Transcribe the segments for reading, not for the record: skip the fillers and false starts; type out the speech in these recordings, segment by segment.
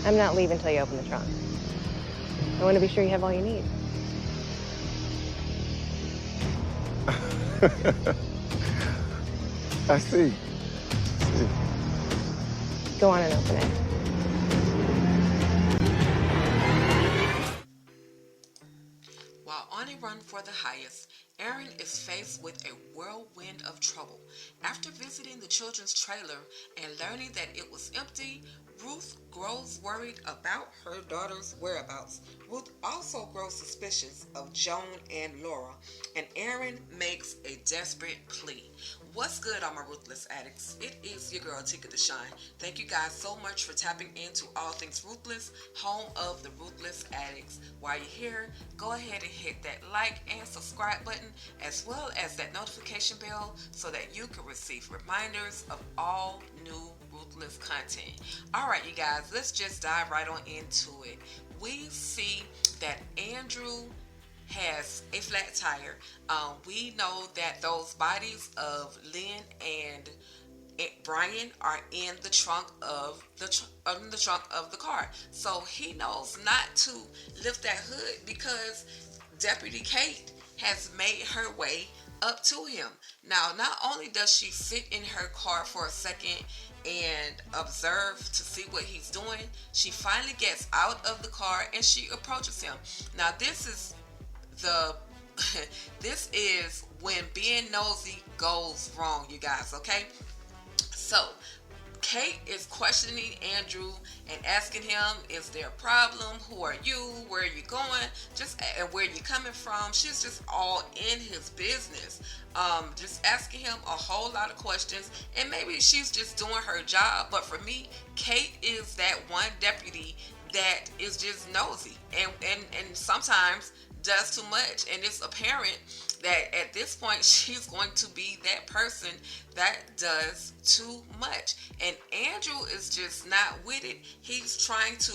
I'm not leaving until you open the trunk. I want to be sure you have all you need. I see. Go on and open it. While on a run for the highest, Aaron is faced with a whirlwind of trouble. After visiting the children's trailer and learning that it was empty, Ruth grows worried about her daughter's whereabouts. Ruth also grows suspicious of Joan and Laura, and Aaron makes a desperate plea. What's good, all my Ruthless addicts? It is your girl, Tika the Shine. Thank you guys so much for tapping into All Things Ruthless, home of the Ruthless Addicts. While you're here, go ahead and hit that like and subscribe button, as well as that notification bell, so that you can receive reminders of all new Ruthless content. Alright, you guys, let's just dive right on into it. We see that Andrew has a flat tire. We know that those bodies of Lynn and Brian are in the trunk of the car. So he knows not to lift that hood because Deputy Kate has made her way up to him. Now, not only does she sit in her car for a second and observe to see what he's doing, she finally gets out of the car and she approaches him. Now, this is when being nosy goes wrong, you guys, okay? So, Kate is questioning Andrew and asking him, is there a problem? Who are you? Where are you going? And where you coming from? She's just all in his business. Just asking him a whole lot of questions, and maybe she's just doing her job. But for me, Kate is that one deputy that is just nosy and sometimes does too much, and it's apparent that at this point she's going to be that person that does too much. And Andrew is just not with it. He's trying to,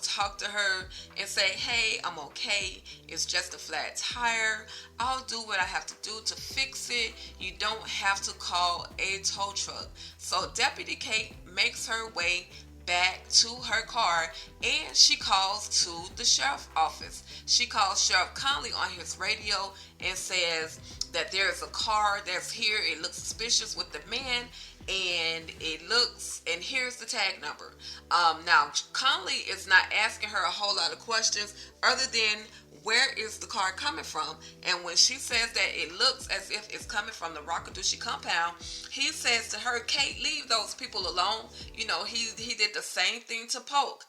talk to her and say, hey, I'm okay. It's just a flat tire. I'll do what I have to do to fix it. You don't have to call a tow truck. So Deputy Kate makes her way back to her car and she calls to the sheriff's office. She calls Sheriff Conley on his radio and says that there's a car that's here. It looks suspicious with the man, and here's the tag number. Now Conley is not asking her a whole lot of questions other than where is the car coming from. And when she says that it looks as if it's coming from the Rockadushi compound, he says to her, Kate, leave those people alone. He did the same thing to Polk.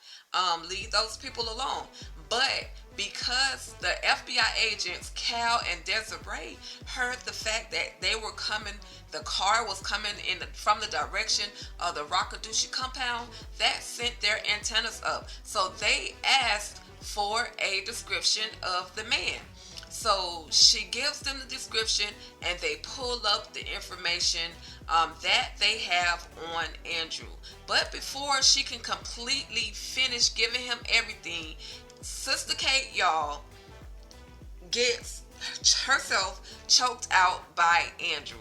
Leave those people alone. But because the FBI agents, Cal and Desiree, heard the fact that they were coming, the car was coming from the direction of the Rockadushi compound, that sent their antennas up. So they asked for a description of the man. So she gives them the description and they pull up the information that they have on Andrew. But before she can completely finish giving him everything, Sister Kate, y'all, gets herself choked out by Andrew.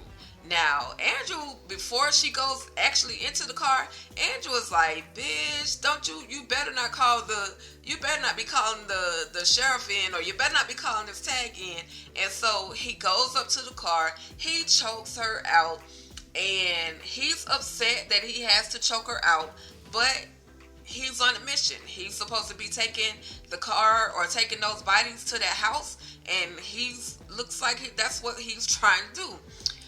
Now, Andrew, before she goes actually into the car, Andrew is like, bitch, you better not be calling the sheriff in, or you better not be calling this tag in. And so he goes up to the car, he chokes her out, and he's upset that he has to choke her out, but he's on a mission. He's supposed to be taking the car or taking those bodies to that house, and looks like that's what he's trying to do.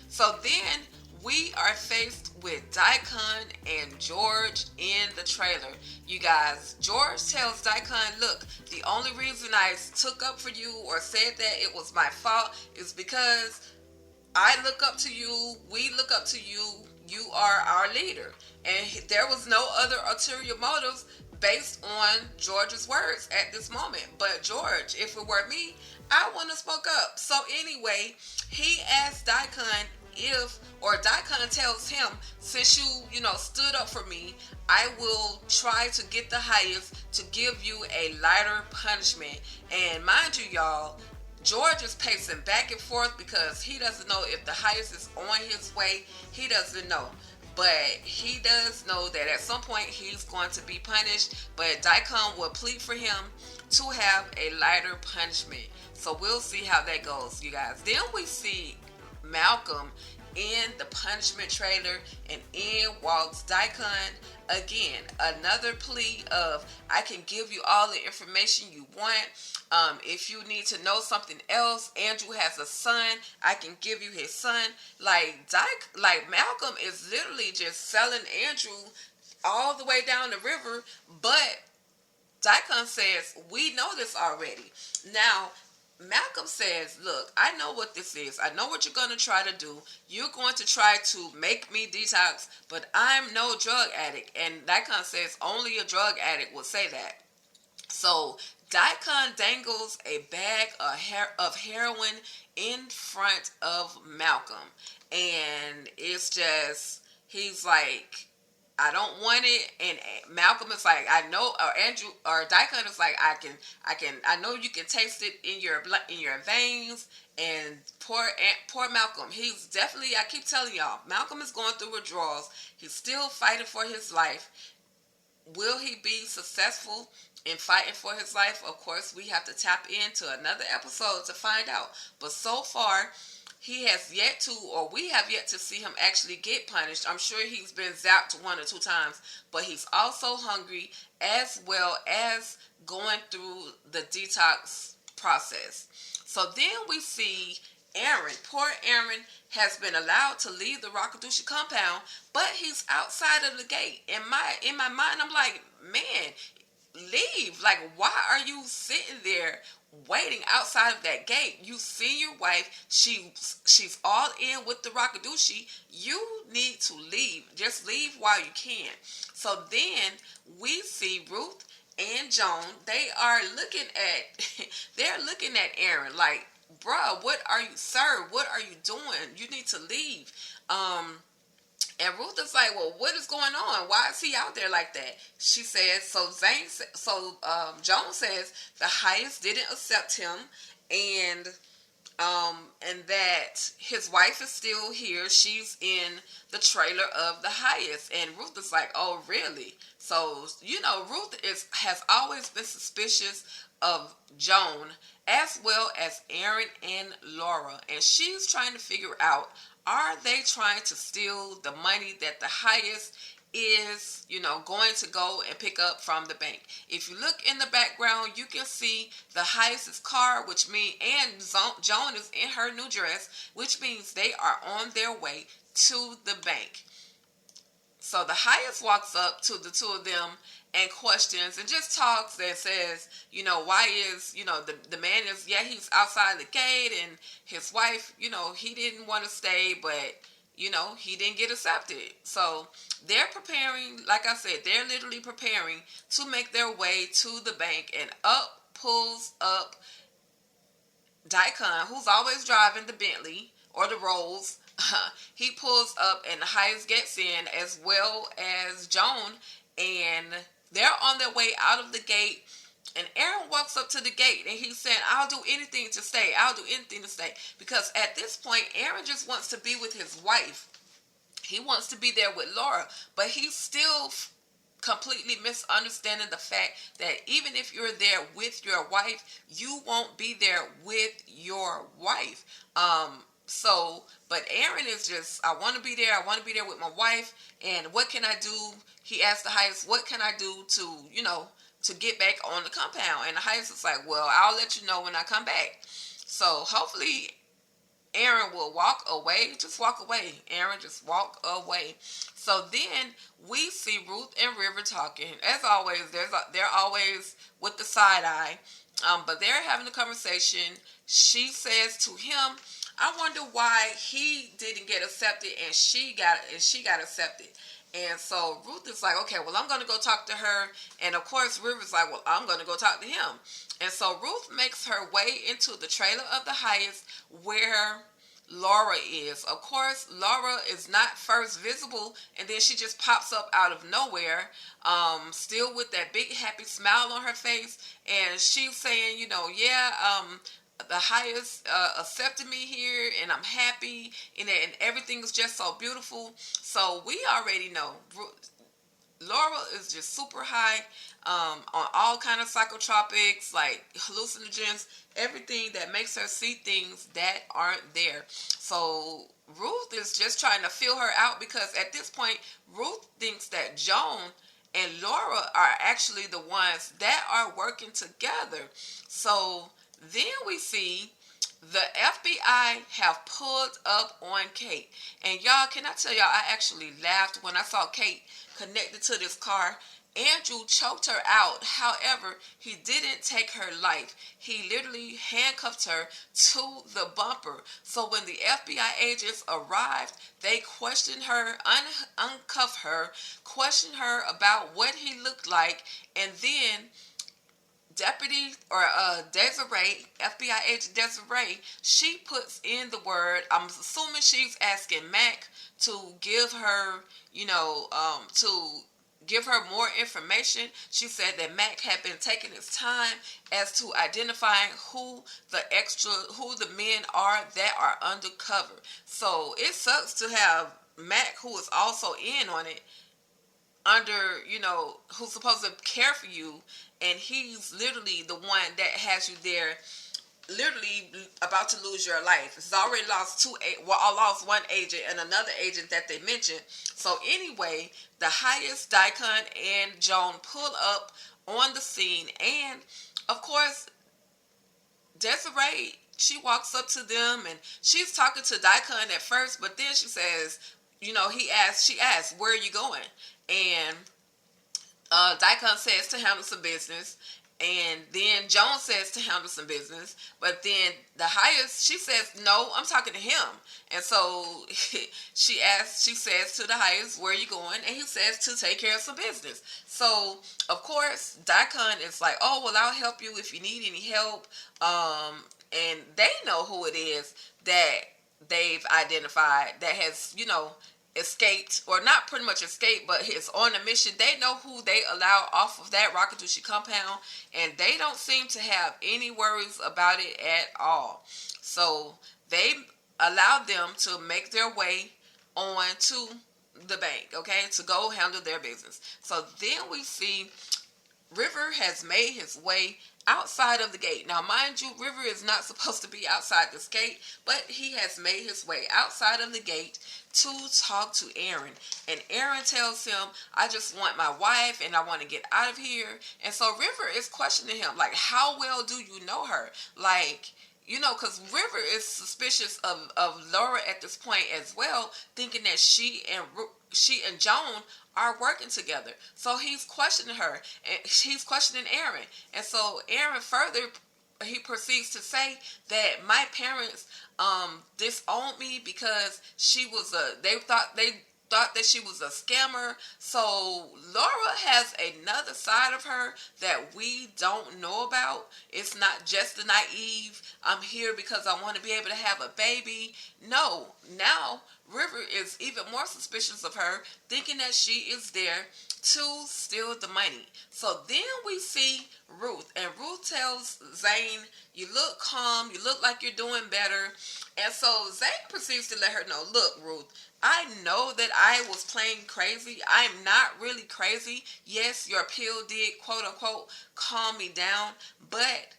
So then we are faced with Daikon and George in the trailer. You guys, George tells Daikon, look, the only reason I took up for you or said that it was my fault is because I look up to you, we look up to you, you are our leader. And there was no other ulterior motives based on George's words at this moment. But George, if it were me, I wouldn't have spoke up. So anyway, he asked Daikon Daikon tells him, since you stood up for me, I will try to get the highest to give you a lighter punishment. And mind you, y'all, George is pacing back and forth because he doesn't know if the highest is on his way. He doesn't know. But he does know that at some point he's going to be punished. But Daikon will plead for him to have a lighter punishment. So we'll see how that goes, you guys. Then we see Malcolm in the punishment trailer, and in walks Daikon again. Another plea of, I can give you all the information you want. If you need to know something else, Andrew has a son. I can give you his son. Like Malcolm is literally just selling Andrew all the way down the river, but Daikon says, we know this already. Now, Malcolm says, look, I know what this is. I know what you're going to try to do. You're going to try to make me detox, but I'm no drug addict. And Daikon says only a drug addict would say that. So Daikon dangles a bag of heroin in front of Malcolm. And it's just, he's like, I don't want it, and Malcolm is like, I know, or Andrew, or Daikon is like, I know you can taste it in your veins, and poor Malcolm, he's definitely, I keep telling y'all, Malcolm is going through withdrawals. He's still fighting for his life. Will he be successful in fighting for his life? Of course, we have to tap into another episode to find out. But so far, he has yet to, or we have yet to see him actually get punished. I'm sure he's been zapped 1 or 2 times, but he's also hungry, as well as going through the detox process. So then we see Aaron. Poor Aaron has been allowed to leave the Rakadushi compound, but he's outside of the gate. In my mind, I'm like, man, leave. Like, why are you sitting there waiting outside of that gate? You see your wife, she's all in with the Rakadushi. You need to leave. Just leave while you can. So then we see Ruth and Joan. They're looking at Aaron like, bruh, what are you, sir, what are you doing? You need to leave. And Ruth is like, well, what is going on? Why is he out there like that? She says, Joan says the highest didn't accept him, and that his wife is still here. She's in the trailer of the highest. And Ruth is like, oh, really? So, Ruth has always been suspicious of Joan, as well as Aaron and Laura. And she's trying to figure out, are they trying to steal the money that the highest is, going to go and pick up from the bank? If you look in the background, you can see the highest's car, which means, and Joan is in her new dress, which means they are on their way to the bank. So the highest walks up to the two of them and questions and just talks and says, why is, the man is, he's outside the gate, and his wife, he didn't want to stay, but, he didn't get accepted. So they're preparing, like I said, they're literally preparing to make their way to the bank, and pulls up Daikon, who's always driving the Bentley or the Rolls. He pulls up, and the highest gets in, as well as Joan, and they're on their way out of the gate. And Aaron walks up to the gate, and he's saying, I'll do anything to stay. I'll do anything to stay. Because at this point, Aaron just wants to be with his wife. He wants to be there with Laura. But he's still completely misunderstanding the fact that even if you're there with your wife, you won't be there with your wife. But Aaron is just, I want to be there. I want to be there with my wife. And what can I do? He asked the highest, what can I do to, to get back on the compound? And the highest is like, well, I'll let you know when I come back. So hopefully Aaron will walk away. Just walk away. Aaron, just walk away. So then we see Ruth and River talking. As always, they're always with the side eye. But they're having a conversation. She says to him, I wonder why he didn't get accepted and she got accepted. And so Ruth is like, okay, well, I'm going to go talk to her. And of course, River's like, well, I'm going to go talk to him. And so Ruth makes her way into the trailer of the highest, where Laura is. Of course, Laura is not first visible, and then she just pops up out of nowhere, still with that big happy smile on her face. And she's saying, the highest accepted me here, and I'm happy, and everything is just so beautiful. So we already know Laura is just super high on all kind of psychotropics, like hallucinogens, everything that makes her see things that aren't there. So Ruth is just trying to feel her out, because at this point, Ruth thinks that Joan and Laura are actually the ones that are working together. So then we see the FBI have pulled up on Kate. And y'all, can I tell y'all, I actually laughed when I saw Kate connected to this car. Andrew choked her out. However, he didn't take her life. He literally handcuffed her to the bumper. So when the FBI agents arrived, they questioned her, uncuffed her, questioned her about what he looked like, and then Deputy or Desiree, FBI agent Desiree, she puts in the word. I'm assuming she's asking Mac to give her, to give her more information. She said that Mac had been taking his time as to identifying who the men are that are undercover. So it sucks to have Mac, who is also in on it, who's supposed to care for you, and he's literally the one that has you there, literally about to lose your life. It's already lost I lost one agent and another agent that they mentioned. So anyway, the highest, Daikon and Joan, pull up on the scene, and of course, Desiree, she walks up to them, and she's talking to Daikon at first, but then she says, she asks, where are you going? And Daikon says to handle some business, and then Joan says to handle some business, but then the highest, she says, no, I'm talking to him. And so she says to the highest, where are you going? And he says to take care of some business. So of course Daikon is like, oh well, I'll help you if you need any help. And they know who it is that they've identified that has escaped, or not pretty much escaped, but is on a mission. They know who they allow off of that Rakadushi compound, and they don't seem to have any worries about it at all. So they allowed them to make their way on to the bank, okay, to go handle their business. So then we see River has made his way outside of the gate. Now, mind you, River is not supposed to be outside this gate, but he has made his way outside of the gate to talk to Aaron. And Aaron tells him, I just want my wife and I want to get out of here. And so River is questioning him, like, how well do you know her? Like, because River is suspicious of Laura at this point as well, thinking that she and Joan are working together. So he's questioning her, and he's questioning Aaron. And so Aaron further, he proceeds to say that my parents disowned me because they thought that she was a scammer. So Laura has another side of her that we don't know about. It's not just the naive, I'm here because I want to be able to have a baby. No, now River is even more suspicious of her, thinking that she is there to steal the money. So then we see Ruth, and Ruth tells Zane, you look calm, you look like you're doing better. And so Zane proceeds to let her know, look, Ruth, I know that I was playing crazy. I'm not really crazy. Yes, your pill did, quote unquote, calm me down, but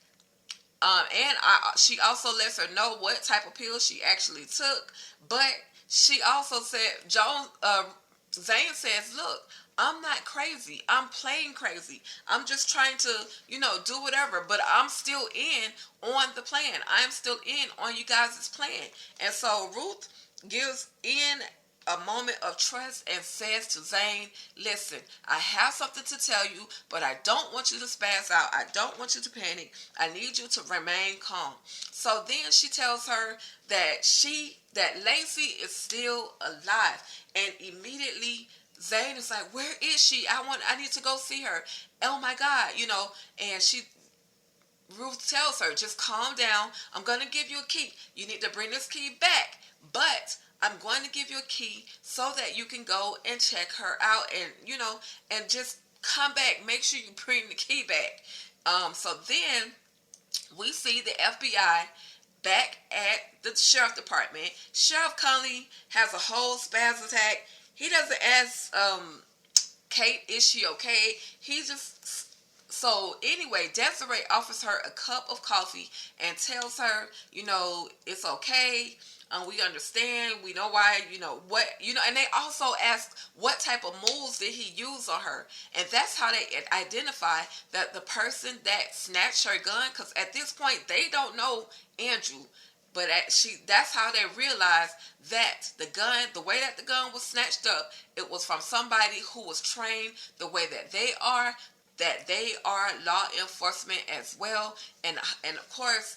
she also lets her know what type of pill she actually took. But she also said, Zane says, look, I'm not crazy. I'm playing crazy. I'm just trying to, do whatever. But I'm still in on the plan. I'm still in on you guys' plan. And so Ruth gives in a moment of trust and says to Zane, listen, I have something to tell you, but I don't want you to spaz out. I don't want you to panic. I need you to remain calm. So then she tells her that Lacey is still alive. And immediately Zane is like, where is she? I need to go see her. Oh my God, and Ruth tells her, just calm down. I'm going to give you a key. You need to bring this key back. But I'm going to give you a key so that you can go and check her out and just come back. Make sure you bring the key back. So then we see the FBI back at the sheriff department. Sheriff Conley has a whole spaz attack. He doesn't ask Kate, is she okay? He just so anyway, Desiree offers her a cup of coffee and tells her, it's okay. We understand. We know why. And they also ask what type of moves did he use on her, and that's how they identify that the person that snatched her gun. Because at this point, they don't know Andrew. But that's how they realized that the way that the gun was snatched up, it was from somebody who was trained the way that they are law enforcement as well. And of course,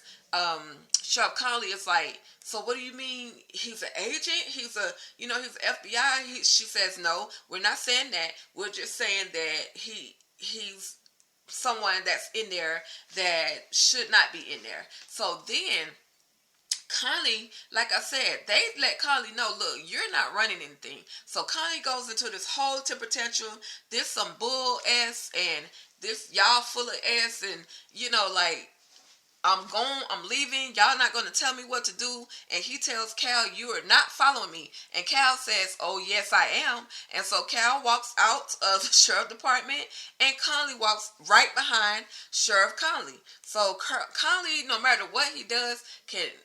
Sheriff Conley is like, so what do you mean he's an agent? He's he's FBI. She says, no, we're not saying that. We're just saying that he's someone that's in there that should not be in there. So then Conley, like I said, they let Conley know, look, you're not running anything. So Conley goes into this whole temper tantrum. This some bull ass, and this y'all full of ass, and I'm leaving. Y'all not going to tell me what to do. And he tells Cal, you are not following me. And Cal says, oh, yes, I am. And so Cal walks out of the sheriff department, and Conley walks right behind Sheriff Conley. So Conley, no matter what he does,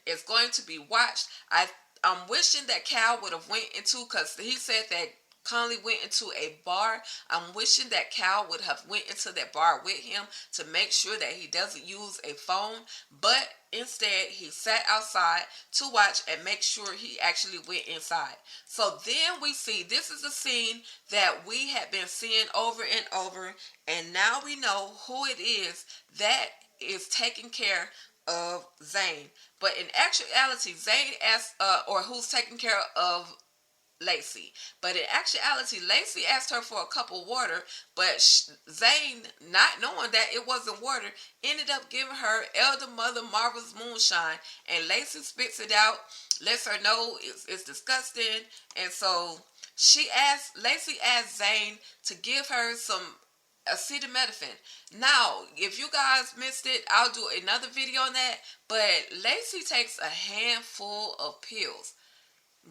is going to be watched. I'm wishing that Cal would have went into, because he said that Conley went into a bar. I'm wishing that Cal would have went into that bar with him to make sure that he doesn't use a phone, but instead he sat outside to watch and make sure he actually went inside. So then we see, this is the scene that we had been seeing over and over, and now we know who it is that is taking care of Zane. But in actuality, Zane asked, or who's taking care of Lacey. But in actuality, Lacey asked her for a cup of water, but Zane, not knowing that it wasn't water, ended up giving her Elder Mother Marvel's moonshine, and Lacey spits it out, lets her know it's disgusting, and so Lacey asked Zane to give her some acetaminophen. Now, if you guys missed it, I'll do another video on that, but Lacey takes a handful of pills.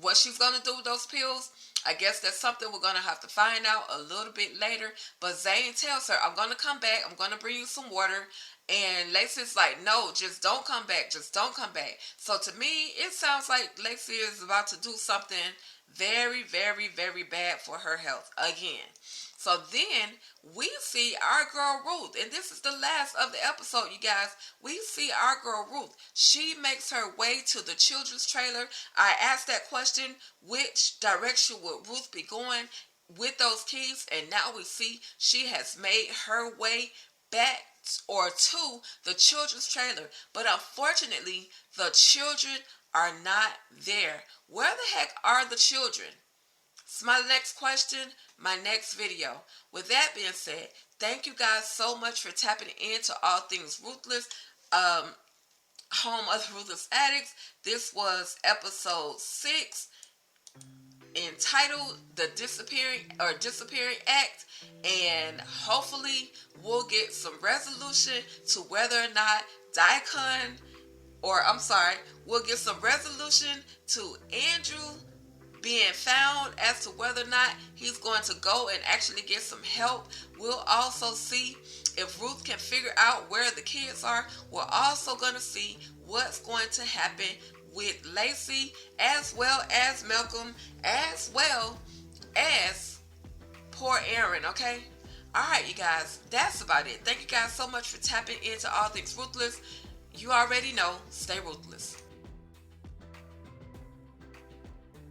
What she's going to do with those pills, I guess that's something we're going to have to find out a little bit later. But Zane tells her, I'm going to come back. I'm going to bring you some water. And Lacey's like, no, just don't come back. Just don't come back. So to me, it sounds like Lacey is about to do something very, very, very bad for her health again. So then we see our girl Ruth, and this is the last of the episode, you guys. We see our girl Ruth. She makes her way to the children's trailer. I asked that question, which direction would Ruth be going with those keys? And now we see she has made her way back or to the children's trailer. But unfortunately, the children are not there. Where the heck are the children? It's my next question, my next video. With that being said, thank you guys so much for tapping into all things Ruthless, home of the Ruthless Addicts. This was episode 6, entitled The Disappearing Act, and hopefully we'll get some resolution to whether or not we'll get some resolution to Andrew being found as to whether or not he's going to go and actually get some help. We'll also see if Ruth can figure out where the kids are. We're also going to see what's going to happen with Lacey, as well as Malcolm, as well as poor Aaron, okay? Alright, you guys, that's about it. Thank you guys so much for tapping into all things Ruthless. You already know, stay ruthless.